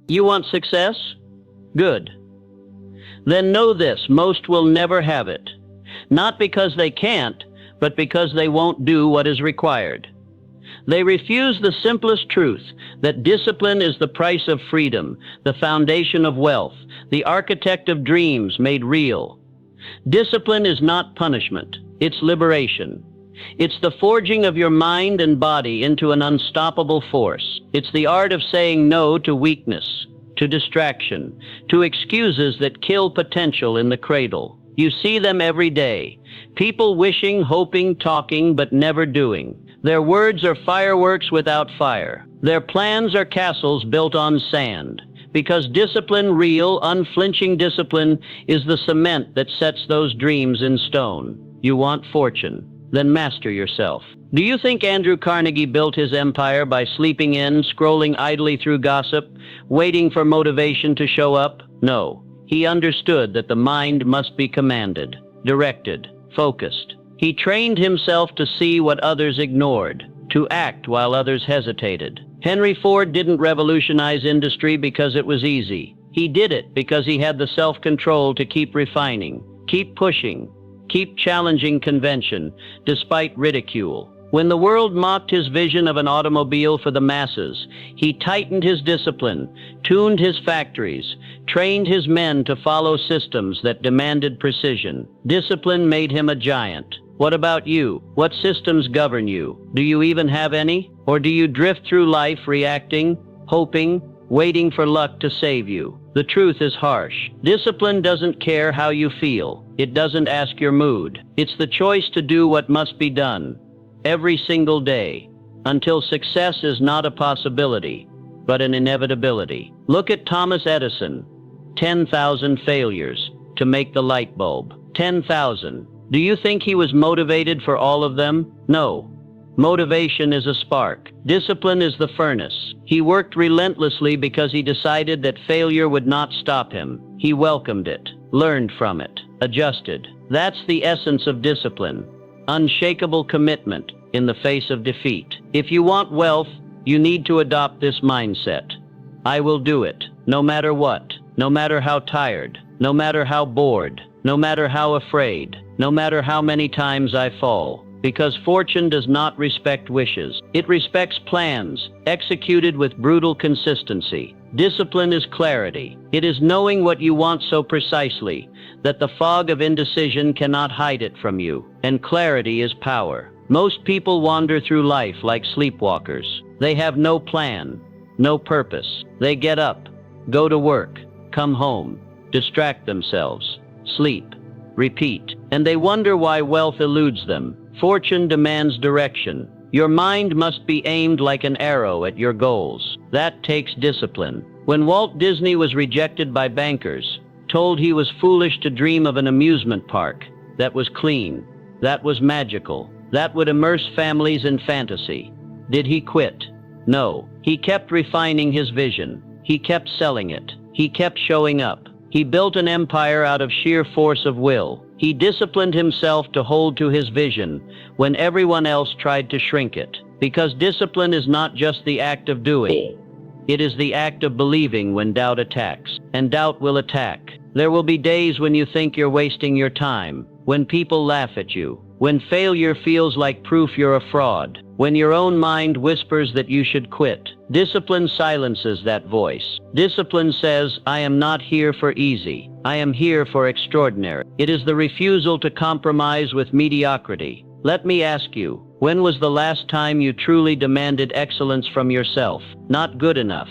You want success? Good. Then know this, most will never have it. Not because they can't, but because they won't do what is required. They refuse the simplest truth, that discipline is the price of freedom, the foundation of wealth, the architect of dreams made real. Discipline is not punishment, it's liberation. It's the forging of your mind and body into an unstoppable force. It's the art of saying no to weakness, to distraction, to excuses that kill potential in the cradle. You see them every day. People wishing, hoping, talking, but never doing. Their words are fireworks without fire. Their plans are castles built on sand. Because discipline, real, unflinching discipline, is the cement that sets those dreams in stone. You want fortune? Then master yourself. Do you think Andrew Carnegie built his empire by sleeping in, scrolling idly through gossip, waiting for motivation to show up? No. He understood that the mind must be commanded, directed, focused. He trained himself to see what others ignored, to act while others hesitated. Henry Ford didn't revolutionize industry because it was easy. He did it because he had the self-control to keep refining, keep pushing, keep challenging convention, despite ridicule. When the world mocked his vision of an automobile for the masses, he tightened his discipline, tuned his factories, trained his men to follow systems that demanded precision. Discipline made him a giant. What about you? What systems govern you? Do you even have any? Or do you drift through life reacting, hoping, waiting for luck to save you? The truth is harsh. Discipline doesn't care how you feel. It doesn't ask your mood. It's the choice to do what must be done, every single day, until success is not a possibility, but an inevitability. Look at Thomas Edison. 10,000 failures to make the light bulb. 10,000. Do you think he was motivated for all of them? No. Motivation is a spark. Discipline is the furnace. He worked relentlessly because he decided that failure would not stop him. He welcomed it, learned from it, adjusted. That's the essence of discipline. Unshakable commitment in the face of defeat. If you want wealth, you need to adopt this mindset. I will do it, no matter what, no matter how tired, no matter how bored, no matter how afraid, no matter how many times I fall. Because fortune does not respect wishes. It respects plans, executed with brutal consistency. Discipline is clarity. It is knowing what you want so precisely that the fog of indecision cannot hide it from you. And clarity is power. Most people wander through life like sleepwalkers. They have no plan, no purpose. They get up, go to work, come home, distract themselves, sleep, repeat, and they wonder why wealth eludes them. Fortune demands direction. Your mind must be aimed like an arrow at your goals. That takes discipline. When Walt Disney was rejected by bankers, told he was foolish to dream of an amusement park that was clean, that was magical, that would immerse families in fantasy, did he quit? No. He kept refining his vision. He kept selling it. He kept showing up. He built an empire out of sheer force of will. He disciplined himself to hold to his vision when everyone else tried to shrink it. Because discipline is not just the act of doing. It is the act of believing when doubt attacks. And doubt will attack. There will be days when you think you're wasting your time, when people laugh at you, when failure feels like proof you're a fraud, when your own mind whispers that you should quit. Discipline silences that voice. Discipline says, I am not here for easy. I am here for extraordinary. It is the refusal to compromise with mediocrity. Let me ask you, when was the last time you truly demanded excellence from yourself? Not good enough,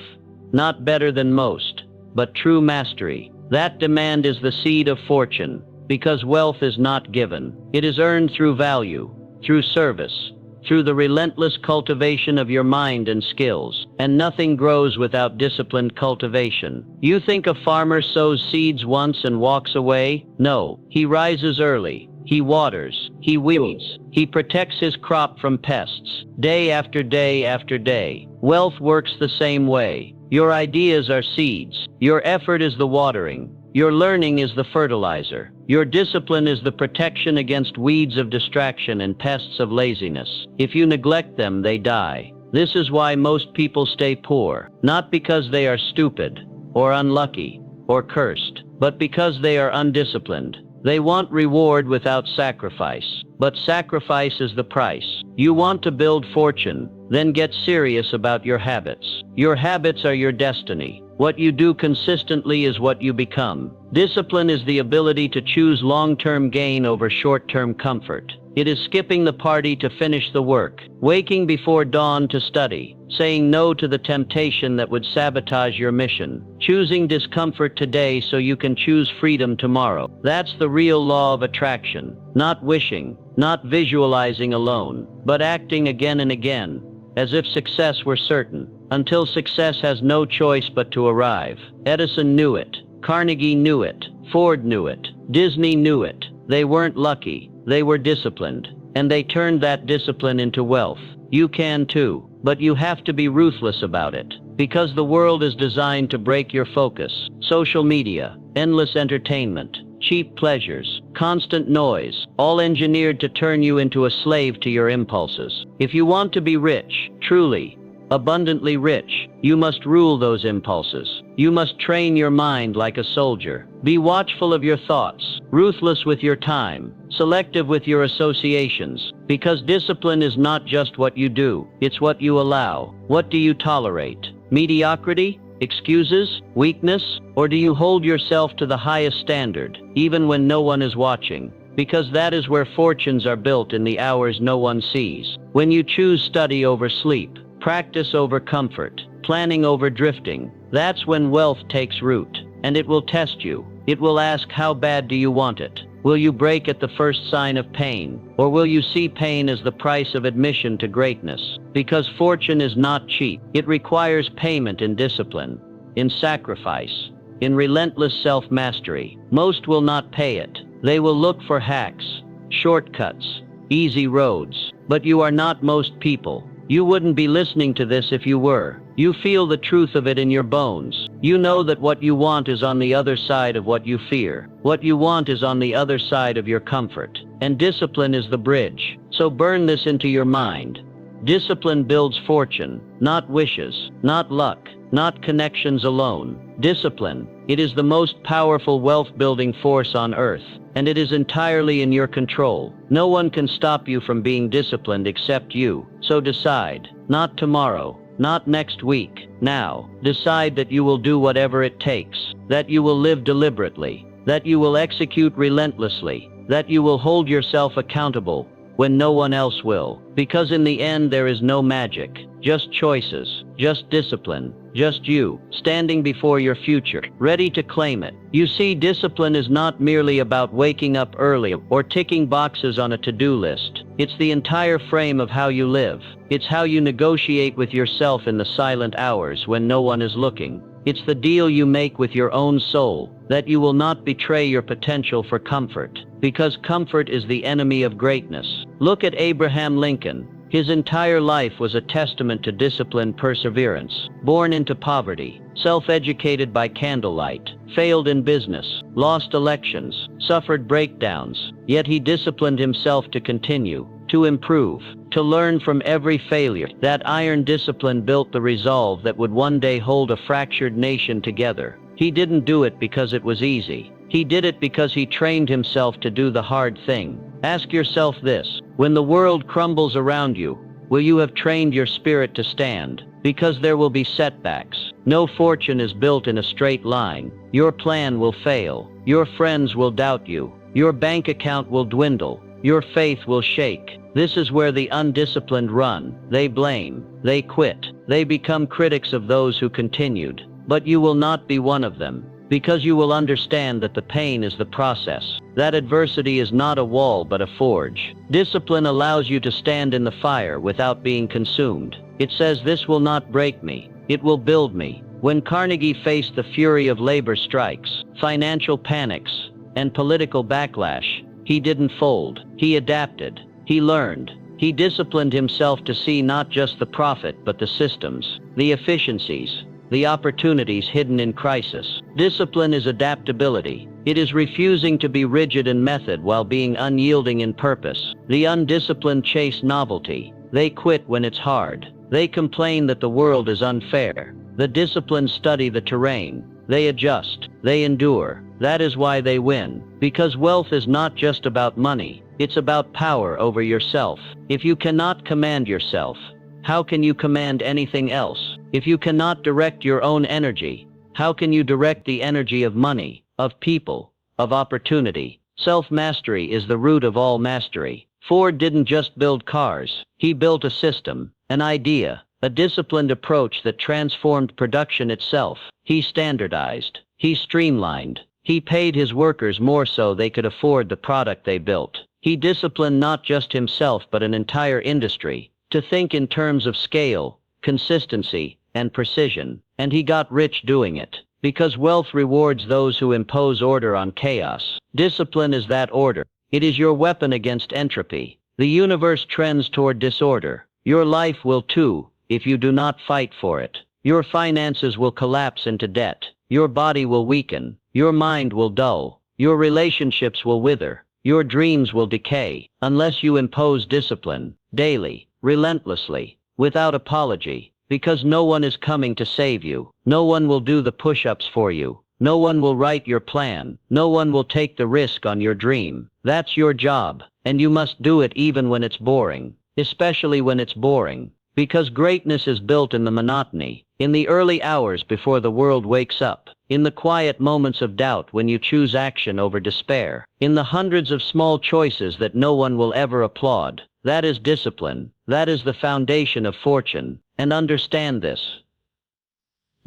not better than most, but true mastery. That demand is the seed of fortune, because wealth is not given. It is earned through value, through service, through the relentless cultivation of your mind and skills. And nothing grows without disciplined cultivation. You think a farmer sows seeds once and walks away? No, he rises early. He waters, he weeds, he protects his crop from pests, day after day after day. Wealth works the same way. Your ideas are seeds. Your effort is the watering. Your learning is the fertilizer. Your discipline is the protection against weeds of distraction and pests of laziness. If you neglect them, they die. This is why most people stay poor, not because they are stupid, or unlucky, or cursed, but because they are undisciplined. They want reward without sacrifice, but sacrifice is the price. You want to build fortune, then get serious about your habits. Your habits are your destiny. What you do consistently is what you become. Discipline is the ability to choose long-term gain over short-term comfort. It is skipping the party to finish the work, waking before dawn to study, saying no to the temptation that would sabotage your mission, choosing discomfort today so you can choose freedom tomorrow. That's the real law of attraction. Not wishing, not visualizing alone, but acting again and again, as if success were certain, until success has no choice but to arrive. Edison knew it. Carnegie knew it. Ford knew it. Disney knew it. They weren't lucky. They were disciplined, and they turned that discipline into wealth. You can too, but you have to be ruthless about it, because the world is designed to break your focus. Social media, endless entertainment, cheap pleasures, constant noise, all engineered to turn you into a slave to your impulses. If you want to be rich, truly, abundantly rich, you must rule those impulses. You must train your mind like a soldier. Be watchful of your thoughts, ruthless with your time, selective with your associations, because discipline is not just what you do, it's what you allow. What do you tolerate? Mediocrity? Excuses? Weakness? Or do you hold yourself to the highest standard, even when no one is watching? Because that is where fortunes are built, in the hours no one sees. When you choose study over sleep, practice over comfort, planning over drifting, that's when wealth takes root. And it will test you. It will ask, how bad do you want it? Will you break at the first sign of pain? Or will you see pain as the price of admission to greatness? Because fortune is not cheap. It requires payment in discipline, in sacrifice, in relentless self-mastery. Most will not pay it. They will look for hacks, shortcuts, easy roads. But you are not most people. You wouldn't be listening to this if you were. You feel the truth of it in your bones. You know that what you want is on the other side of what you fear. What you want is on the other side of your comfort. And discipline is the bridge. So burn this into your mind. Discipline builds fortune, not wishes, not luck, not connections alone. Discipline, it is the most powerful wealth-building force on earth, and it is entirely in your control. No one can stop you from being disciplined except you. So decide, not tomorrow, not next week, now. Decide that you will do whatever it takes, that you will live deliberately, that you will execute relentlessly, that you will hold yourself accountable when no one else will. Because in the end there is no magic, just choices, just discipline, just you, standing before your future, ready to claim it. You see, discipline is not merely about waking up early or ticking boxes on a to-do list. It's the entire frame of how you live. It's how you negotiate with yourself in the silent hours when no one is looking. It's the deal you make with your own soul, that you will not betray your potential for comfort, because comfort is the enemy of greatness. Look at Abraham Lincoln. His entire life was a testament to disciplined perseverance. Born into poverty, self-educated by candlelight, failed in business, lost elections, suffered breakdowns, yet he disciplined himself to continue, to improve, to learn from every failure. That iron discipline built the resolve that would one day hold a fractured nation together. He didn't do it because it was easy. He did it because he trained himself to do the hard thing. Ask yourself this: when the world crumbles around you, will you have trained your spirit to stand? Because there will be setbacks. No fortune is built in a straight line. Your plan will fail. Your friends will doubt you. Your bank account will dwindle. Your faith will shake. This is where the undisciplined run. They blame. They quit. They become critics of those who continued. But you will not be one of them, because you will understand that the pain is the process. That adversity is not a wall but a forge. Discipline allows you to stand in the fire without being consumed. It says, this will not break me. It will build me. When Carnegie faced the fury of labor strikes, financial panics, and political backlash, he didn't fold. He adapted. He learned. He disciplined himself to see not just the profit but the systems, the efficiencies, the opportunities hidden in crisis. Discipline is adaptability. It is refusing to be rigid in method while being unyielding in purpose. The undisciplined chase novelty. They quit when it's hard. They complain that the world is unfair. The disciplined study the terrain. They adjust. They endure. That is why they win. Because wealth is not just about money. It's about power over yourself. If you cannot command yourself, how can you command anything else? If you cannot direct your own energy, how can you direct the energy of money, of people, of opportunity? Self-mastery is the root of all mastery. Ford didn't just build cars. He built a system, an idea, a disciplined approach that transformed production itself. He standardized. He streamlined. He paid his workers more so they could afford the product they built. He disciplined not just himself but an entire industry to think in terms of scale, consistency, and precision. And he got rich doing it. Because wealth rewards those who impose order on chaos. Discipline is that order. It is your weapon against entropy. The universe trends toward disorder. Your life will too, if you do not fight for it. Your finances will collapse into debt. Your body will weaken. Your mind will dull. Your relationships will wither. Your dreams will decay, unless you impose discipline, daily, relentlessly, without apology. Because no one is coming to save you. No one will do the push-ups for you. No one will write your plan. No one will take the risk on your dream. That's your job, and you must do it even when it's boring. Especially when it's boring. Because greatness is built in the monotony, in the early hours before the world wakes up, in the quiet moments of doubt when you choose action over despair, in the hundreds of small choices that no one will ever applaud. That is discipline. That is the foundation of fortune. And understand this.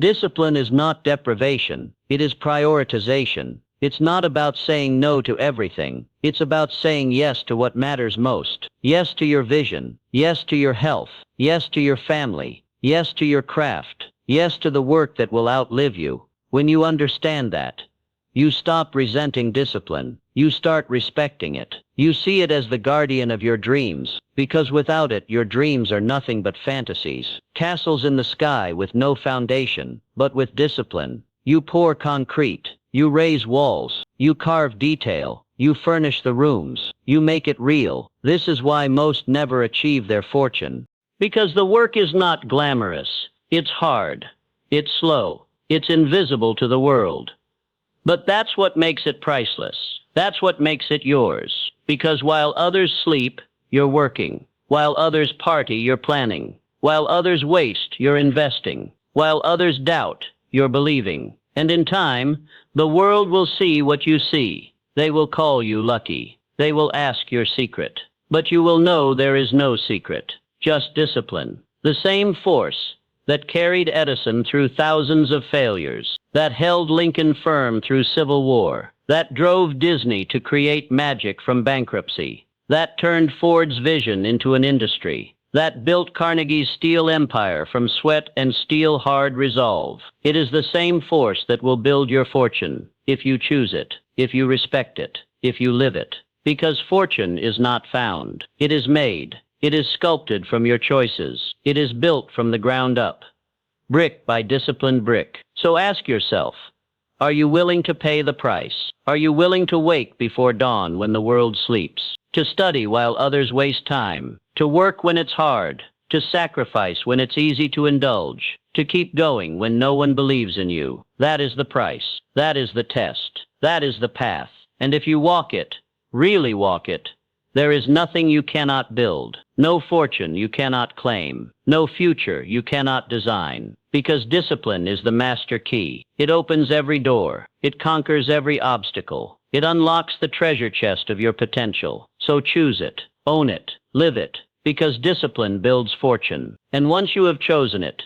Discipline is not deprivation. It is prioritization. It's not about saying no to everything. It's about saying yes to what matters most. Yes to your vision. Yes to your health. Yes to your family. Yes to your craft. Yes to the work that will outlive you. When you understand that, you stop resenting discipline. You start respecting it. You see it as the guardian of your dreams, because without it your dreams are nothing but fantasies. Castles in the sky with no foundation, but with discipline. You pour concrete. You raise walls. You carve detail. You furnish the rooms. You make it real. This is why most never achieve their fortune. Because the work is not glamorous. It's hard. It's slow. It's invisible to the world. But that's what makes it priceless. That's what makes it yours. Because while others sleep, you're working. While others party, you're planning. While others waste, you're investing. While others doubt, you're believing. And in time, the world will see what you see. They will call you lucky. They will ask your secret. But you will know there is no secret. Just discipline. The same force that carried Edison through thousands of failures, that held Lincoln firm through Civil War, that drove Disney to create magic from bankruptcy, that turned Ford's vision into an industry, that built Carnegie's steel empire from sweat and steel-hard resolve. It is the same force that will build your fortune, if you choose it, if you respect it, if you live it. Because fortune is not found. It is made. It is sculpted from your choices. It is built from the ground up, brick by disciplined brick. So ask yourself, are you willing to pay the price? Are you willing to wake before dawn when the world sleeps? To study while others waste time? To work when it's hard? To sacrifice when it's easy to indulge? To keep going when no one believes in you? That is the price. That is the test. That is the path. And if you walk it, really walk it, there is nothing you cannot build, no fortune you cannot claim, no future you cannot design. Because discipline is the master key. It opens every door. It conquers every obstacle. It unlocks the treasure chest of your potential. So choose it, own it, live it, because discipline builds fortune. And once you have chosen it,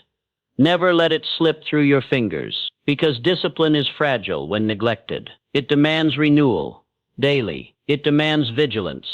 never let it slip through your fingers, because discipline is fragile when neglected. It demands renewal, daily. It demands vigilance,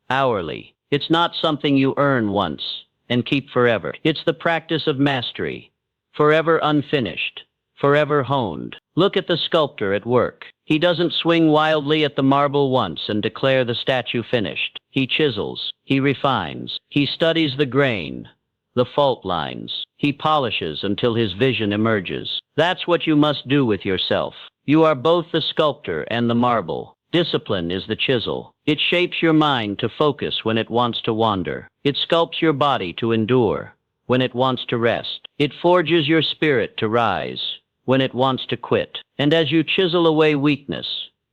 hourly. It's not something you earn once and keep forever. It's the practice of mastery, forever unfinished, forever honed. Look at the sculptor at work. He doesn't swing wildly at the marble once and declare the statue finished. He chisels, he refines, he studies the grain, the fault lines. He polishes until his vision emerges. That's what you must do with yourself. You are both the sculptor and the marble. Discipline is the chisel. It shapes your mind to focus when it wants to wander. It sculpts your body to endure when it wants to rest. It forges your spirit to rise when it wants to quit. And as you chisel away weakness,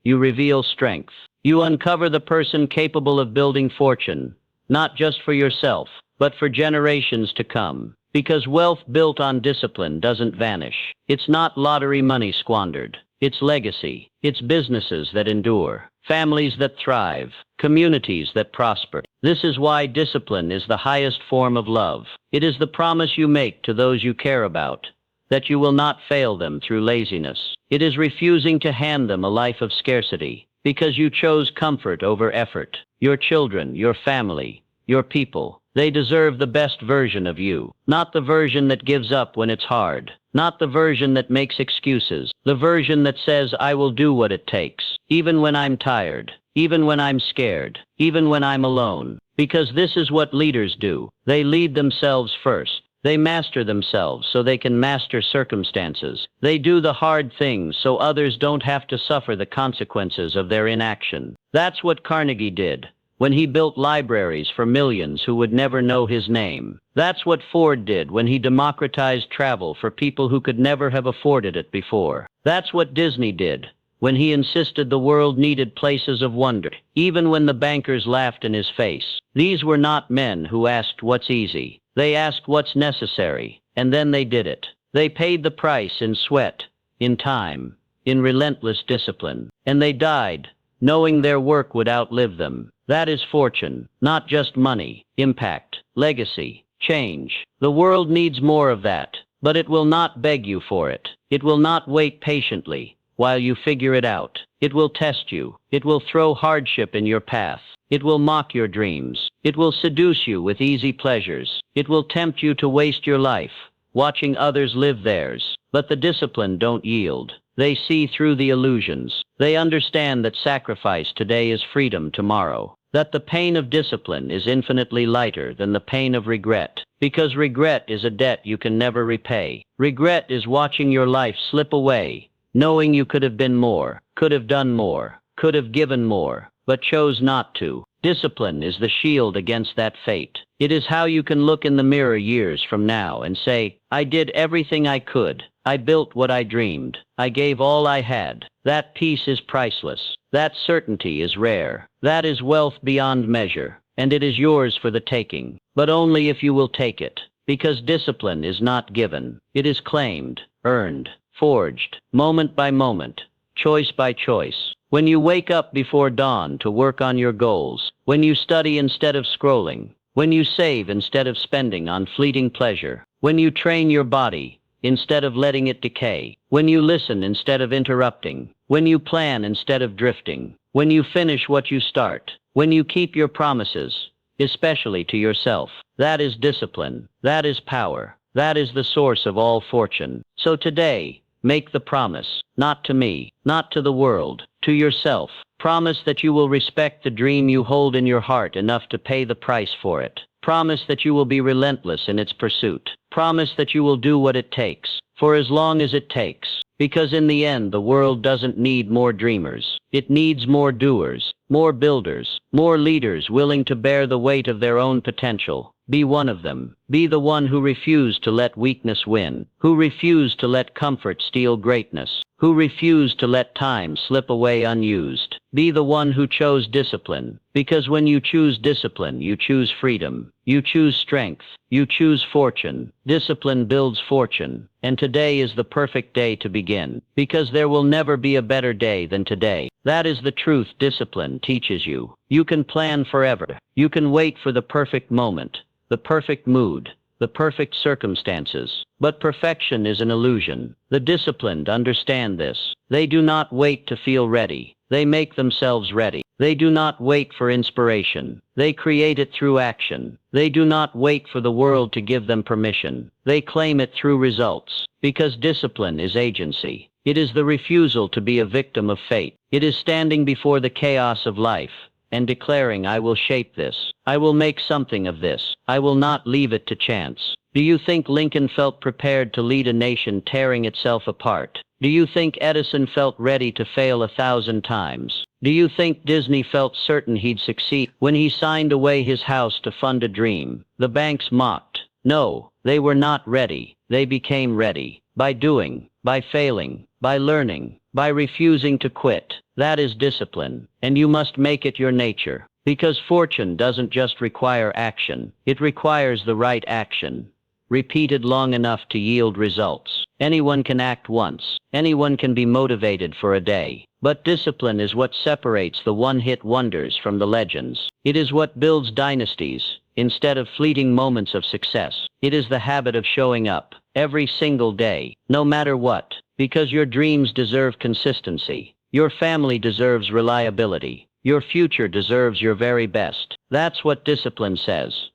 you reveal strength. You uncover the person capable of building fortune, not just for yourself, but for generations to come. Because wealth built on discipline doesn't vanish. It's not lottery money squandered. It's legacy. It's businesses that endure, families that thrive, communities that prosper. This is why discipline is the highest form of love. It is the promise you make to those you care about, that you will not fail them through laziness. It is refusing to hand them a life of scarcity, because you chose comfort over effort. Your children, your family, your people, they deserve the best version of you, not the version that gives up when it's hard, not the version that makes excuses, the version that says, I will do what it takes, even when I'm tired, even when I'm scared, even when I'm alone. Because this is what leaders do. They lead themselves first. They master themselves so they can master circumstances. They do the hard things so others don't have to suffer the consequences of their inaction. That's what Carnegie did when he built libraries for millions who would never know his name. That's what Ford did when he democratized travel for people who could never have afforded it before. That's what Disney did when he insisted the world needed places of wonder, even when the bankers laughed in his face. These were not men who asked what's easy. They asked what's necessary, and then they did it. They paid the price in sweat, in time, in relentless discipline. And they died, knowing their work would outlive them. That is fortune, not just money, impact, legacy, change. The world needs more of that, but it will not beg you for it. It will not wait patiently while you figure it out. It will test you. It will throw hardship in your path. It will mock your dreams. It will seduce you with easy pleasures. It will tempt you to waste your life, watching others live theirs. But the disciplined don't yield. They see through the illusions. They understand that sacrifice today is freedom tomorrow. That the pain of discipline is infinitely lighter than the pain of regret. Because regret is a debt you can never repay. Regret is watching your life slip away, knowing you could have been more, could have done more, could have given more, but chose not to. Discipline is the shield against that fate. It is how you can look in the mirror years from now and say, I did everything I could. I built what I dreamed. I gave all I had. That peace is priceless. That certainty is rare. That is wealth beyond measure. And it is yours for the taking. But only if you will take it. Because discipline is not given. It is claimed, earned, forged, moment by moment, choice by choice. When you wake up before dawn to work on your goals, when you study instead of scrolling, when you save instead of spending on fleeting pleasure, when you train your body instead of letting it decay, when you listen instead of interrupting, when you plan instead of drifting, when you finish what you start, when you keep your promises, especially to yourself, that is discipline, that is power, that is the source of all fortune. So today, make the promise, not to me, not to the world, to yourself. Promise that you will respect the dream you hold in your heart enough to pay the price for it. Promise that you will be relentless in its pursuit. Promise that you will do what it takes, for as long as it takes. Because in the end, the world doesn't need more dreamers. It needs more doers, more builders, more leaders willing to bear the weight of their own potential. Be one of them. Be the one who refused to let weakness win, who refused to let comfort steal greatness, who refused to let time slip away unused. Be the one who chose discipline, because when you choose discipline, you choose freedom, you choose strength, you choose fortune. Discipline builds fortune, and today is the perfect day to begin, because there will never be a better day than today. That is the truth discipline teaches you. You can plan forever. You can wait for the perfect moment, the perfect mood, the perfect circumstances. But perfection is an illusion. The disciplined understand this. They do not wait to feel ready. They make themselves ready. They do not wait for inspiration. They create it through action. They do not wait for the world to give them permission. They claim it through results. Because discipline is agency. It is the refusal to be a victim of fate. It is standing before the chaos of life and declaring, I will shape this. I will make something of this. I will not leave it to chance. Do you think Lincoln felt prepared to lead a nation tearing itself apart? Do you think Edison felt ready to fail 1,000 times? Do you think Disney felt certain he'd succeed when he signed away his house to fund a dream? The banks mocked. No, they were not ready. They became ready. By doing, by failing, by learning, by refusing to quit. That is discipline, and you must make it your nature. Because fortune doesn't just require action, it requires the right action, repeated long enough to yield results. Anyone can act once. Anyone can be motivated for a day. But discipline is what separates the one-hit wonders from the legends. It is what builds dynasties, instead of fleeting moments of success. It is the habit of showing up, every single day, no matter what, because your dreams deserve consistency. Your family deserves reliability. Your future deserves your very best. That's what discipline says.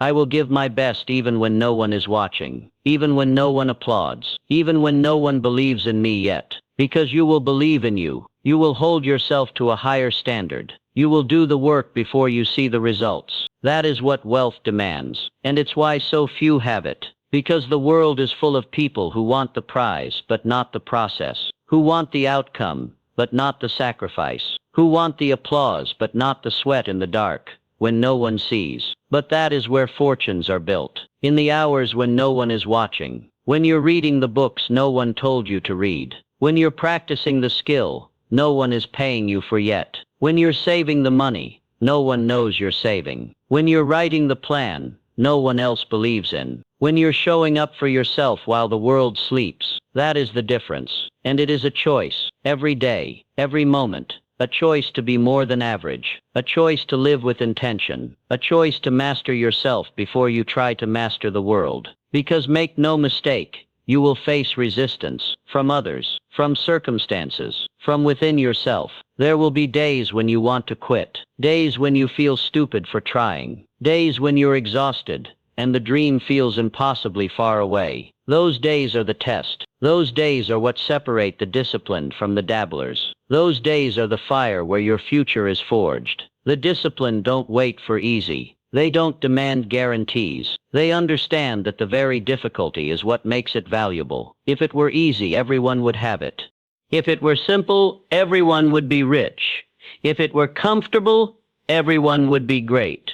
I will give my best even when no one is watching, even when no one applauds, even when no one believes in me yet. Because you will believe in you. You will hold yourself to a higher standard. You will do the work before you see the results. That is what wealth demands, and it's why so few have it. Because the world is full of people who want the prize, but not the process. Who want the outcome, but not the sacrifice. Who want the applause, but not the sweat in the dark, when no one sees. But that is where fortunes are built. In the hours when no one is watching. When you're reading the books no one told you to read. When you're practicing the skill no one is paying you for yet. When you're saving the money no one knows you're saving. When you're writing the plan no one else believes in. When you're showing up for yourself while the world sleeps. That is the difference. And it is a choice, every day, every moment. A choice to be more than average. A choice to live with intention. A choice to master yourself before you try to master the world. Because make no mistake, you will face resistance from others, from circumstances, from within yourself. There will be days when you want to quit. Days when you feel stupid for trying. Days when you're exhausted and the dream feels impossibly far away. Those days are the test. Those days are what separate the disciplined from the dabblers. Those days are the fire where your future is forged. The disciplined don't wait for easy. They don't demand guarantees. They understand that the very difficulty is what makes it valuable. If it were easy, everyone would have it. If it were simple, everyone would be rich. If it were comfortable, everyone would be great.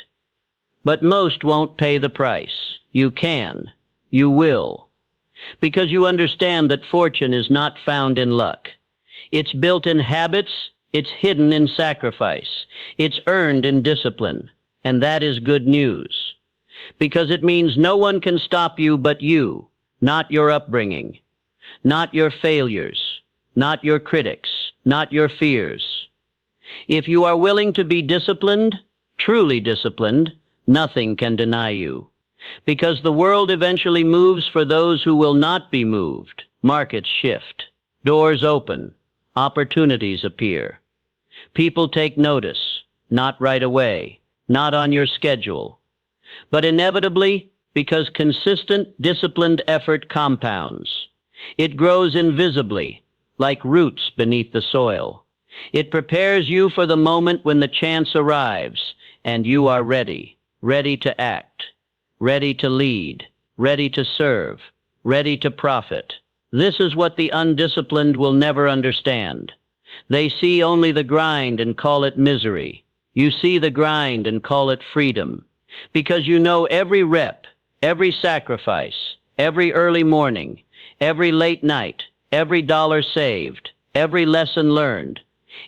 But most won't pay the price. You can. You will. Because you understand that fortune is not found in luck. It's built in habits, it's hidden in sacrifice, it's earned in discipline, and that is good news. Because it means no one can stop you but you, not your upbringing, not your failures, not your critics, not your fears. If you are willing to be disciplined, truly disciplined, nothing can deny you. Because the world eventually moves for those who will not be moved. Markets shift. Doors open. Opportunities appear. People take notice, not right away, not on your schedule, but inevitably because consistent, disciplined effort compounds. It grows invisibly, like roots beneath the soil. It prepares you for the moment when the chance arrives, and you are ready, ready to act, ready to lead, ready to serve, ready to profit. This is what the undisciplined will never understand. They see only the grind and call it misery. You see the grind and call it freedom. Because you know every rep, every sacrifice, every early morning, every late night, every dollar saved, every lesson learned.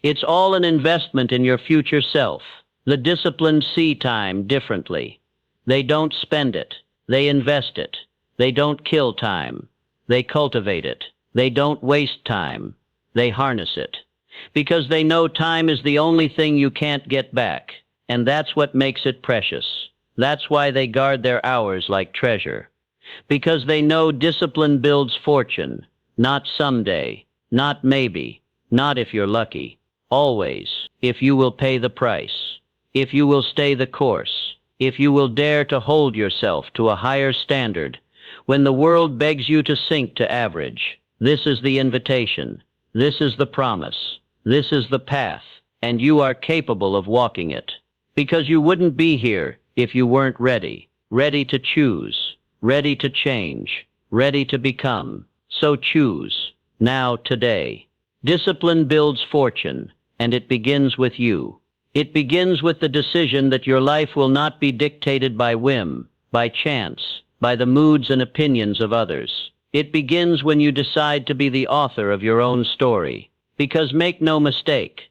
It's all an investment in your future self. The disciplined see time differently. They don't spend it. They invest it. They don't kill time. They cultivate it. They don't waste time. They harness it. Because they know time is the only thing you can't get back. And that's what makes it precious. That's why they guard their hours like treasure. Because they know discipline builds fortune. Not someday. Not maybe. Not if you're lucky. Always. If you will pay the price. If you will stay the course. If you will dare to hold yourself to a higher standard. When the world begs you to sink to average. This is the invitation. This is the promise. This is the path. And you are capable of walking it. Because you wouldn't be here if you weren't ready. Ready to choose. Ready to change. Ready to become. So choose. Now, today. Discipline builds fortune. And it begins with you. It begins with the decision that your life will not be dictated by whim, by chance, by the moods and opinions of others. It begins when you decide to be the author of your own story. Because make no mistake,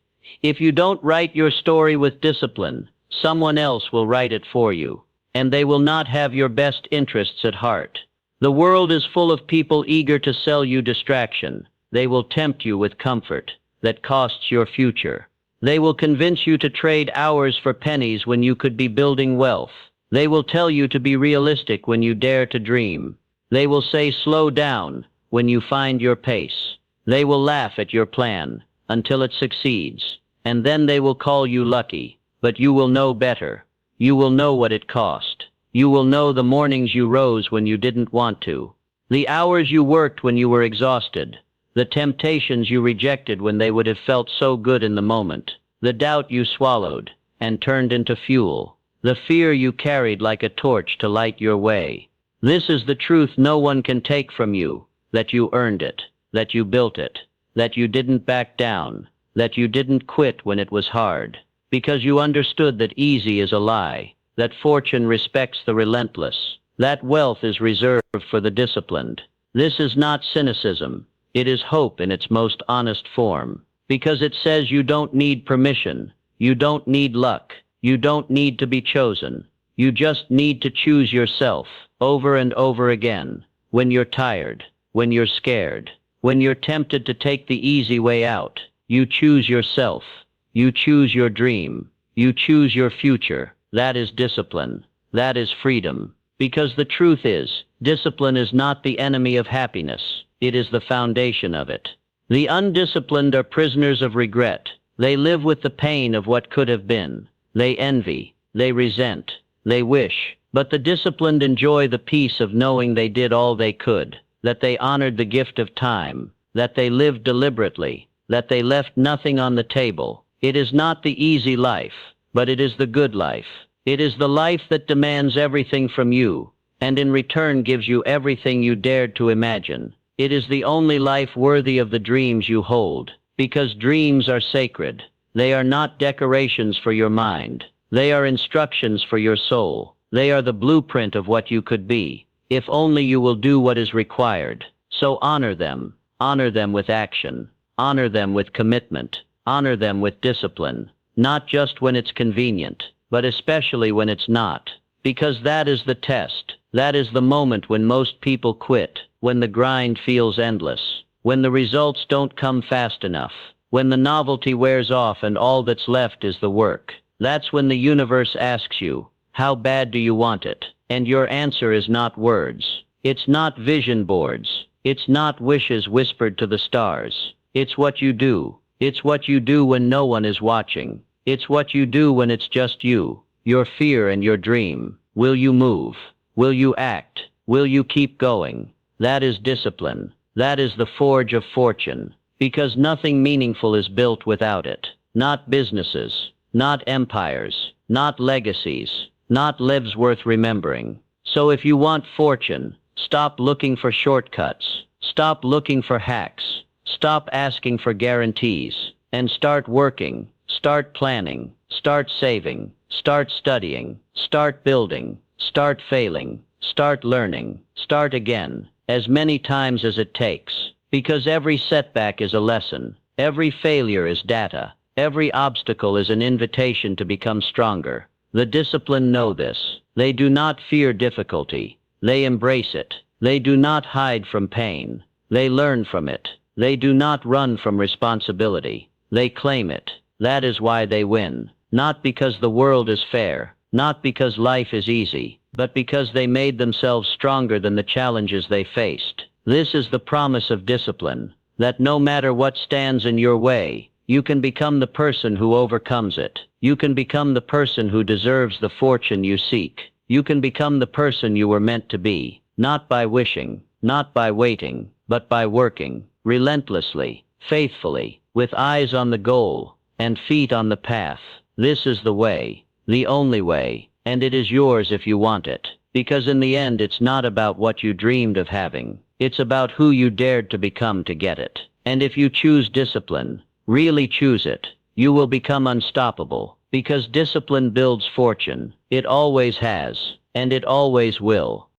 if you don't write your story with discipline, someone else will write it for you, and they will not have your best interests at heart. The world is full of people eager to sell you distraction. They will tempt you with comfort that costs your future. They will convince you to trade hours for pennies when you could be building wealth. They will tell you to be realistic when you dare to dream. They will say slow down when you find your pace. They will laugh at your plan until it succeeds, and then they will call you lucky. But you will know better. You will know what it cost. You will know the mornings you rose when you didn't want to, the hours you worked when you were exhausted, the temptations you rejected when they would have felt so good in the moment, the doubt you swallowed and turned into fuel, the fear you carried like a torch to light your way. This is the truth no one can take from you, that you earned it, that you built it, that you didn't back down, that you didn't quit when it was hard, because you understood that easy is a lie, that fortune respects the relentless, that wealth is reserved for the disciplined. This is not cynicism. It is hope in its most honest form, because it says you don't need permission, you don't need luck, you don't need to be chosen. You just need to choose yourself over and over again, when you're tired, when you're scared, when you're tempted to take the easy way out. You choose yourself. You choose your dream. You choose your future. That is discipline. That is freedom. Because the truth is, discipline is not the enemy of happiness. It is the foundation of it. The undisciplined are prisoners of regret. They live with the pain of what could have been. They envy. They resent. They wish. But the disciplined enjoy the peace of knowing they did all they could, that they honored the gift of time, that they lived deliberately, that they left nothing on the table. It is not the easy life, but it is the good life. It is the life that demands everything from you, and in return gives you everything you dared to imagine. It is the only life worthy of the dreams you hold, because dreams are sacred. They are not decorations for your mind. They are instructions for your soul. They are the blueprint of what you could be, if only you will do what is required. So honor them. Honor them with action. Honor them with commitment. Honor them with discipline. Not just when it's convenient, but especially when it's not. Because that is the test. That is the moment when most people quit, when the grind feels endless, when the results don't come fast enough, when the novelty wears off and all that's left is the work. That's when the universe asks you, how bad do you want it? And your answer is not words. It's not vision boards. It's not wishes whispered to the stars. It's what you do. It's what you do when no one is watching. It's what you do when it's just you, your fear and your dream. Will you move? Will you act? Will you keep going? That is discipline. That is the forge of fortune. Because nothing meaningful is built without it. Not businesses. Not empires. Not legacies. Not lives worth remembering. So if you want fortune, stop looking for shortcuts. Stop looking for hacks. Stop asking for guarantees. And start working. Start planning. Start saving. Start studying. Start building. Start failing. Start learning. Start again, as many times as it takes. Because every setback is a lesson. Every failure is data. Every obstacle is an invitation to become stronger. The disciplined know this. They do not fear difficulty. They embrace it. They do not hide from pain. They learn from it. They do not run from responsibility. They claim it. That is why they win. Not because the world is fair. Not because life is easy. But because they made themselves stronger than the challenges they faced. This is the promise of discipline. That no matter what stands in your way, you can become the person who overcomes it. You can become the person who deserves the fortune you seek. You can become the person you were meant to be, not by wishing, not by waiting, but by working, relentlessly, faithfully, with eyes on the goal, and feet on the path. This is the way, the only way, and it is yours if you want it. Because in the end it's not about what you dreamed of having. It's about who you dared to become to get it. And if you choose discipline, really choose it, you will become unstoppable. Because discipline builds fortune. It always has, and it always will.